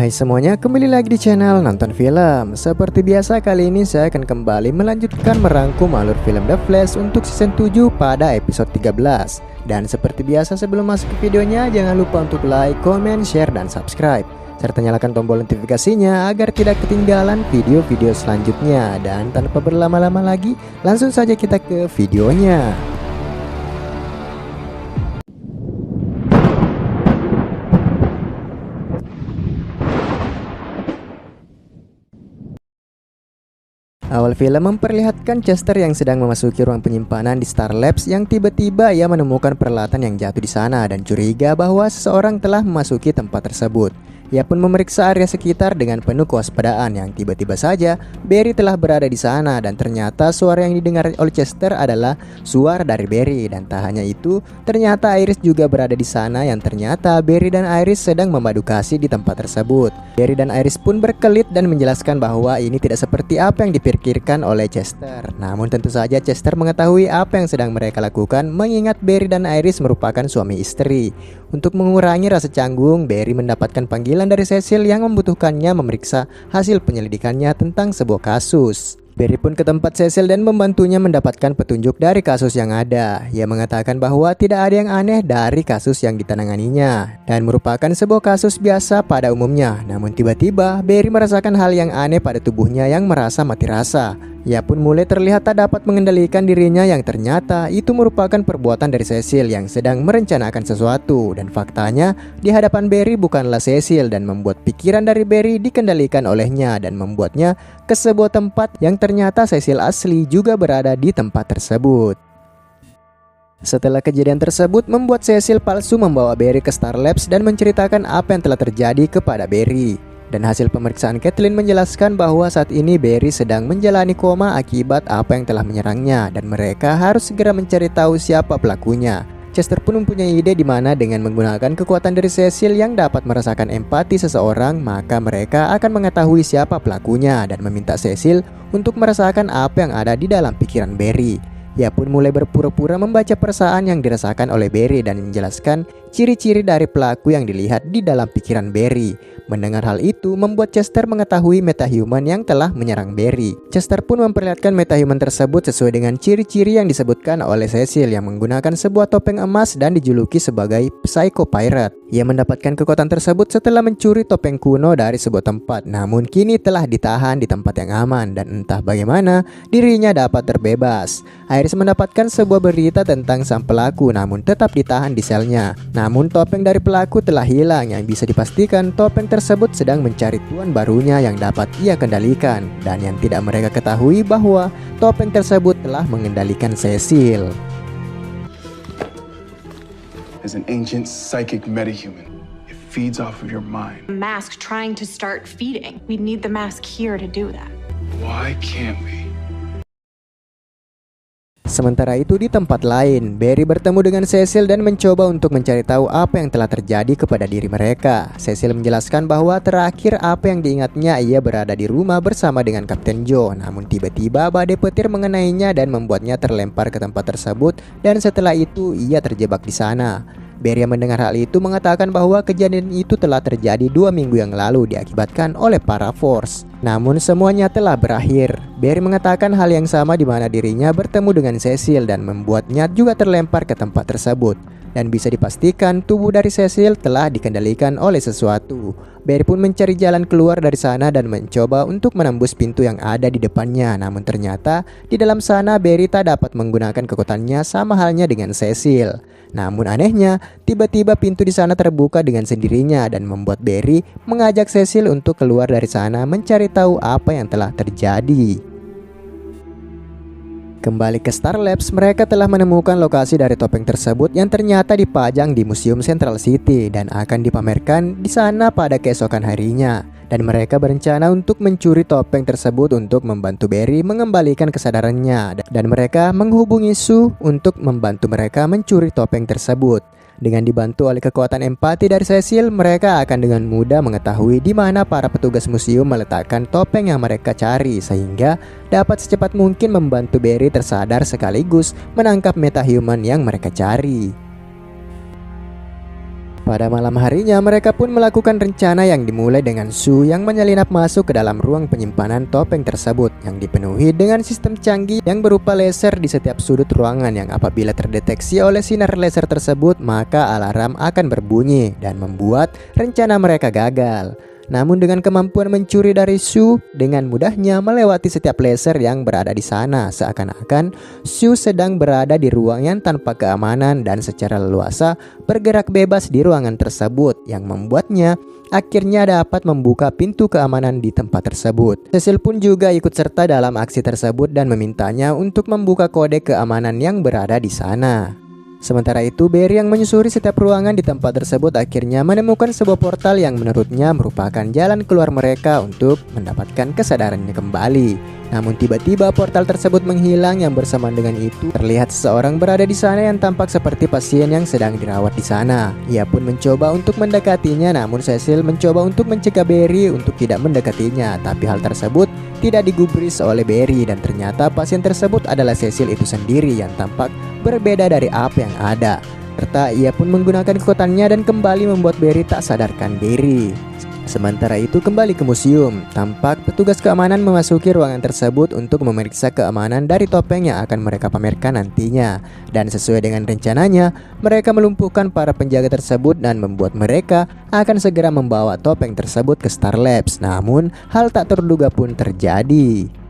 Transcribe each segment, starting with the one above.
Hai semuanya, kembali lagi di channel Nonton Film. Seperti biasa, kali ini saya akan kembali melanjutkan merangkum alur film The Flash untuk season 7 pada episode 13. Dan seperti biasa, sebelum masuk ke videonya, jangan lupa untuk like, comment, share, dan subscribe, serta nyalakan tombol notifikasinya agar tidak ketinggalan video-video selanjutnya. Dan tanpa berlama-lama lagi, langsung saja kita ke videonya. Awal film memperlihatkan Chester yang sedang memasuki ruang penyimpanan di Star Labs yang tiba-tiba ia menemukan peralatan yang jatuh di sana dan curiga bahwa seseorang telah memasuki tempat tersebut. Ia pun memeriksa area sekitar dengan penuh kewaspadaan yang tiba-tiba saja Barry telah berada di sana dan ternyata suara yang didengar oleh Chester adalah suara dari Barry. Dan tak hanya itu, ternyata Iris juga berada di sana yang ternyata Barry dan Iris sedang memadu kasih di tempat tersebut. Barry dan Iris pun berkelit dan menjelaskan bahwa ini tidak seperti apa yang dipikirkan oleh Chester. Namun tentu saja Chester mengetahui apa yang sedang mereka lakukan mengingat Barry dan Iris merupakan suami istri. Untuk mengurangi rasa canggung, Barry mendapatkan panggilan dari Cecil yang membutuhkannya memeriksa hasil penyelidikannya tentang sebuah kasus. Barry pun ke tempat Cecil dan membantunya mendapatkan petunjuk dari kasus yang ada. Ia mengatakan bahwa tidak ada yang aneh dari kasus yang ditananganinya dan merupakan sebuah kasus biasa pada umumnya. Namun tiba-tiba Barry merasakan hal yang aneh pada tubuhnya yang merasa mati rasa. Ia pun mulai terlihat tak dapat mengendalikan dirinya yang ternyata itu merupakan perbuatan dari Cecil yang sedang merencanakan sesuatu. Dan faktanya di hadapan Barry bukanlah Cecil dan membuat pikiran dari Barry dikendalikan olehnya dan membuatnya ke sebuah tempat yang ternyata Cecil asli juga berada di tempat tersebut. Setelah kejadian tersebut membuat Cecil palsu membawa Barry ke Star Labs dan menceritakan apa yang telah terjadi kepada Barry. Dan hasil pemeriksaan Kathleen menjelaskan bahwa saat ini Barry sedang menjalani koma akibat apa yang telah menyerangnya dan mereka harus segera mencari tahu siapa pelakunya. Chester pun mempunyai ide di mana dengan menggunakan kekuatan dari Cecil yang dapat merasakan empati seseorang, maka mereka akan mengetahui siapa pelakunya dan meminta Cecil untuk merasakan apa yang ada di dalam pikiran Barry. Ia pun mulai berpura-pura membaca perasaan yang dirasakan oleh Barry dan menjelaskan ciri-ciri dari pelaku yang dilihat di dalam pikiran Barry. Mendengar hal itu membuat Chester mengetahui metahuman yang telah menyerang Barry. Chester pun memperlihatkan metahuman tersebut sesuai dengan ciri-ciri yang disebutkan oleh Cecil yang menggunakan sebuah topeng emas dan dijuluki sebagai Psycho Pirate. Ia mendapatkan kekuatan tersebut setelah mencuri topeng kuno dari sebuah tempat, namun kini telah ditahan di tempat yang aman dan entah bagaimana dirinya dapat terbebas. Iris mendapatkan sebuah berita tentang sang pelaku namun tetap ditahan di selnya. Namun topeng dari pelaku telah hilang yang bisa dipastikan topeng tersebut sedang mencari tuan barunya yang dapat ia kendalikan. Dan yang tidak mereka ketahui bahwa topeng tersebut telah mengendalikan Cecil. As an ancient psychic metahuman, it feeds off of your mind. Mask trying to start feeding. We need the mask here to do that. Why can't we? Sementara itu di tempat lain, Barry bertemu dengan Cecil dan mencoba untuk mencari tahu apa yang telah terjadi kepada diri mereka. Cecil menjelaskan bahwa terakhir apa yang diingatnya ia berada di rumah bersama dengan Kapten Joe. Namun tiba-tiba badai petir mengenainya dan membuatnya terlempar ke tempat tersebut dan setelah itu ia terjebak di sana. Barry yang mendengar hal itu mengatakan bahwa kejadian itu telah terjadi 2 minggu yang lalu diakibatkan oleh para Force. Namun semuanya telah berakhir. Barry mengatakan hal yang sama di mana dirinya bertemu dengan Cecil dan membuatnya juga terlempar ke tempat tersebut. Dan bisa dipastikan tubuh dari Cecil telah dikendalikan oleh sesuatu. Barry pun mencari jalan keluar dari sana dan mencoba untuk menembus pintu yang ada di depannya. Namun ternyata di dalam sana Barry tak dapat menggunakan kekuatannya sama halnya dengan Cecil. Namun anehnya, tiba-tiba pintu di sana terbuka dengan sendirinya dan membuat Barry mengajak Cecil untuk keluar dari sana mencari tahu apa yang telah terjadi. Kembali ke Star Labs, mereka telah menemukan lokasi dari topeng tersebut yang ternyata dipajang di Museum Central City dan akan dipamerkan di sana pada keesokan harinya. Dan mereka berencana untuk mencuri topeng tersebut untuk membantu Barry mengembalikan kesadarannya. Dan mereka menghubungi Sue untuk membantu mereka mencuri topeng tersebut. Dengan dibantu oleh kekuatan empati dari Cecil, mereka akan dengan mudah mengetahui di mana para petugas museum meletakkan topeng yang mereka cari sehingga dapat secepat mungkin membantu Barry tersadar sekaligus menangkap metahuman yang mereka cari. Pada malam harinya, mereka pun melakukan rencana yang dimulai dengan Sue yang menyelinap masuk ke dalam ruang penyimpanan topeng tersebut yang dipenuhi dengan sistem canggih yang berupa laser di setiap sudut ruangan yang apabila terdeteksi oleh sinar laser tersebut maka alarm akan berbunyi dan membuat rencana mereka gagal. Namun dengan kemampuan mencuri dari Sue, dengan mudahnya melewati setiap laser yang berada di sana, seakan-akan Sue sedang berada di ruangan tanpa keamanan dan secara leluasa bergerak bebas di ruangan tersebut yang membuatnya akhirnya dapat membuka pintu keamanan di tempat tersebut. Cecil pun juga ikut serta dalam aksi tersebut dan memintanya untuk membuka kode keamanan yang berada di sana. Sementara itu, Barry yang menyusuri setiap ruangan di tempat tersebut akhirnya menemukan sebuah portal yang menurutnya merupakan jalan keluar mereka untuk mendapatkan kesadarannya kembali. Namun tiba-tiba portal tersebut menghilang yang bersamaan dengan itu terlihat seseorang berada di sana yang tampak seperti pasien yang sedang dirawat di sana. Ia pun mencoba untuk mendekatinya, namun Cecil mencoba untuk mencegah Barry untuk tidak mendekatinya. Tapi hal tersebut tidak digubris oleh Barry dan ternyata pasien tersebut adalah Cecil itu sendiri yang tampak berbeda dari apa yang ada. Serta ia pun menggunakan kekuatannya dan kembali membuat Barry tak sadarkan diri. Sementara itu kembali ke museum, tampak petugas keamanan memasuki ruangan tersebut untuk memeriksa keamanan dari topeng yang akan mereka pamerkan nantinya. Dan sesuai dengan rencananya, mereka melumpuhkan para penjaga tersebut dan membuat mereka akan segera membawa topeng tersebut ke Star Labs. Namun hal tak terduga pun terjadi.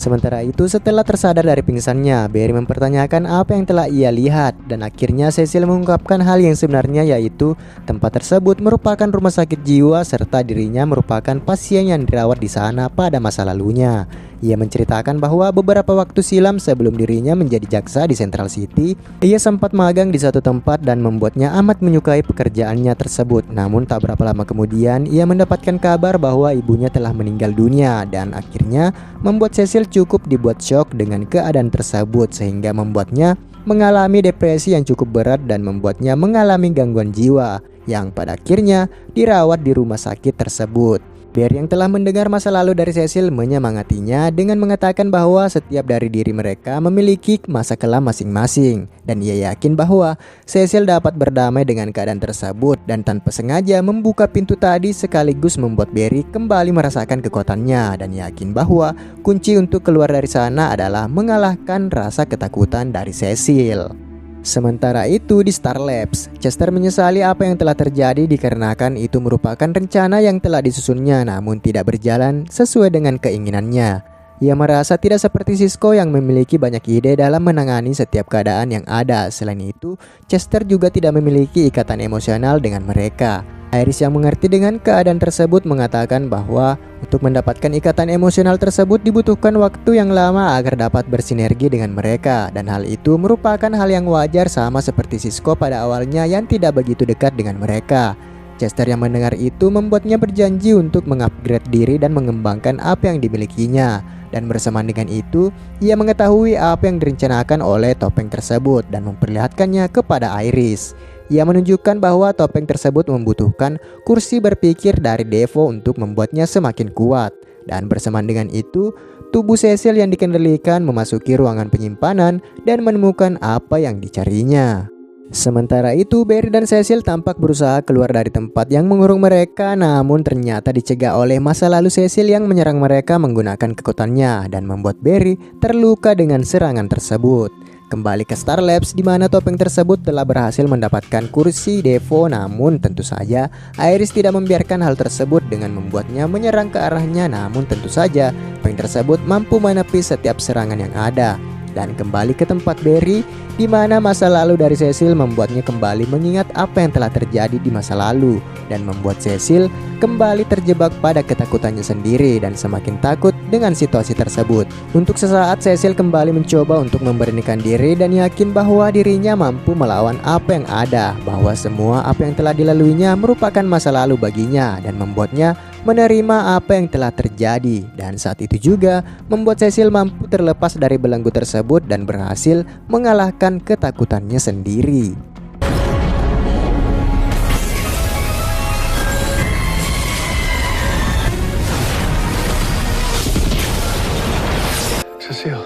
Sementara itu setelah tersadar dari pingsannya, Barry mempertanyakan apa yang telah ia lihat dan akhirnya Cecil mengungkapkan hal yang sebenarnya, yaitu tempat tersebut merupakan rumah sakit jiwa serta dirinya merupakan pasien yang dirawat di sana pada masa lalunya. Ia menceritakan bahwa beberapa waktu silam sebelum dirinya menjadi jaksa di Central City, ia sempat magang di satu tempat dan membuatnya amat menyukai pekerjaannya tersebut. Namun tak berapa lama kemudian ia mendapatkan kabar bahwa ibunya telah meninggal dunia dan akhirnya membuat Cecil cukup dibuat syok dengan keadaan tersebut sehingga membuatnya mengalami depresi yang cukup berat dan membuatnya mengalami gangguan jiwa yang pada akhirnya dirawat di rumah sakit tersebut. Barry yang telah mendengar masa lalu dari Cecil menyemangatinya dengan mengatakan bahwa setiap dari diri mereka memiliki masa kelam masing-masing dan ia yakin bahwa Cecil dapat berdamai dengan keadaan tersebut dan tanpa sengaja membuka pintu tadi sekaligus membuat Barry kembali merasakan kekuatannya dan yakin bahwa kunci untuk keluar dari sana adalah mengalahkan rasa ketakutan dari Cecil. Sementara itu di Star Labs, Chester menyesali apa yang telah terjadi dikarenakan itu merupakan rencana yang telah disusunnya namun tidak berjalan sesuai dengan keinginannya. Ia merasa tidak seperti Cisco yang memiliki banyak ide dalam menangani setiap keadaan yang ada. Selain itu, Chester juga tidak memiliki ikatan emosional dengan mereka. Iris yang mengerti dengan keadaan tersebut mengatakan bahwa untuk mendapatkan ikatan emosional tersebut dibutuhkan waktu yang lama agar dapat bersinergi dengan mereka, dan hal itu merupakan hal yang wajar sama seperti Cisco pada awalnya yang tidak begitu dekat dengan mereka. Chester yang mendengar itu membuatnya berjanji untuk mengupgrade diri dan mengembangkan apa yang dimilikinya. Dan bersamaan dengan itu, ia mengetahui apa yang direncanakan oleh topeng tersebut dan memperlihatkannya kepada Iris. Ia menunjukkan bahwa topeng tersebut membutuhkan kursi berpikir dari Devo untuk membuatnya semakin kuat. Dan bersamaan dengan itu, tubuh Cecil yang dikendalikan memasuki ruangan penyimpanan dan menemukan apa yang dicarinya. Sementara itu, Barry dan Cecil tampak berusaha keluar dari tempat yang mengurung mereka, namun ternyata dicegah oleh masa lalu Cecil yang menyerang mereka menggunakan kekuatannya dan membuat Barry terluka dengan serangan tersebut. Kembali ke Star Labs di mana topeng tersebut telah berhasil mendapatkan kursi Devo, namun tentu saja Iris tidak membiarkan hal tersebut dengan membuatnya menyerang ke arahnya, namun tentu saja topeng tersebut mampu menepis setiap serangan yang ada. Dan kembali ke tempat Barry di mana masa lalu dari Cecil membuatnya kembali mengingat apa yang telah terjadi di masa lalu dan membuat Cecil kembali terjebak pada ketakutannya sendiri dan semakin takut dengan situasi tersebut. Untuk sesaat Cecil kembali mencoba untuk memberanikan diri dan yakin bahwa dirinya mampu melawan apa yang ada, bahwa semua apa yang telah dilaluinya merupakan masa lalu baginya dan membuatnya menerima apa yang telah terjadi. Dan saat itu juga membuat Cecil mampu terlepas dari belenggu tersebut dan berhasil mengalahkan ketakutannya sendiri. feel?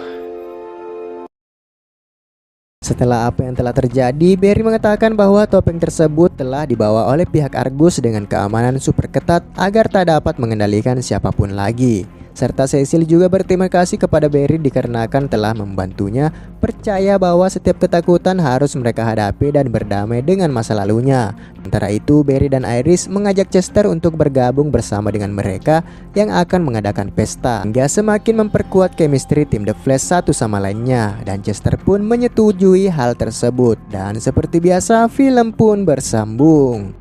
Setelah apa yang telah terjadi, Barry mengatakan bahwa topeng tersebut telah dibawa oleh pihak Argus dengan keamanan super ketat agar tak dapat mengendalikan siapapun lagi. Serta Cecil juga berterima kasih kepada Barry dikarenakan telah membantunya percaya bahwa setiap ketakutan harus mereka hadapi dan berdamai dengan masa lalunya. Sementara itu, Barry dan Iris mengajak Chester untuk bergabung bersama dengan mereka yang akan mengadakan pesta, hingga semakin memperkuat chemistry tim The Flash satu sama lainnya. Dan Chester pun menyetujui hal tersebut. Dan seperti biasa, film pun bersambung.